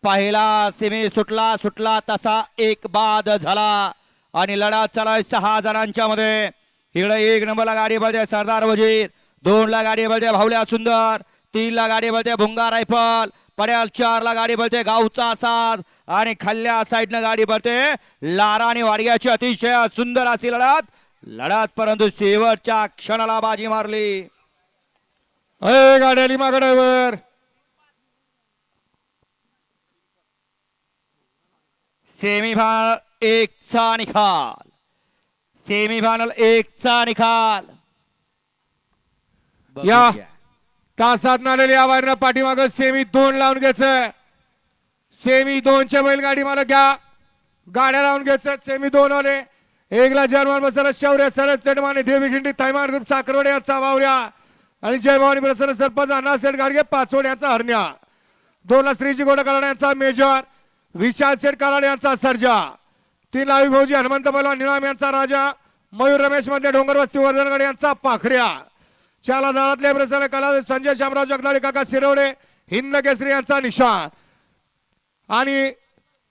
पहिला सेमी सुटला तसा एक बाद झाला आणि लढा चालू 6 जणांच्या मध्ये. इकडे 1 नंबरला गाडी बळते सरदार वजीर, 2 ला गाडी बळते भावल्या सुंदर, 3 ला गाडी बळते भुंगा रायफल, पड्याल 4 ला गाडी बळते गावचा साज आणि खाल्ल्या साईडनं गाडी बळते लारा आणि वाडग्याची. अतिशय सुंदर अशी लढत परंतु शेवटच्या क्षणाला बाजी मारली. गाडी आली माग ड्रायव्हर. सेमीफायनल 1 चा निकाल. सेमीफायनल 1 चा निकाल. या तासात नालेली आवारनं पाठीमाग सेमी 2 लावून घ्यायचं. सेमी 2 च्या बैलगाडी मला घ्या, गाड्या लावून घ्यायचं. सेमी 2 वाले 1 ला जर्मन बसर शौर्य सरद चढमाने देवी खिंडी थैमान ग्रुप साखरवडे यांचा वावऱ्या आणि जय भवानी प्रसन्न सरपंच अण्णा सेठ गाडगे पाचवड यांचा हरण्या. 2 ला श्रीजी गोड कराड यांचा मेजर, विशाल सेठ कराड यांचा सर्जा. 3 ला भाऊजी हनुमंत बलवान निळाम यांचा राजा, मयूर रमेश मध्ये डोंगर वस्ती वर्धनगड यांचा पाखऱ्या. 4 ला दारातले प्रसन्न कला संजय शामराव जगदाळे काका शिरवडे हिंद केसरी यांचा निशाण आणि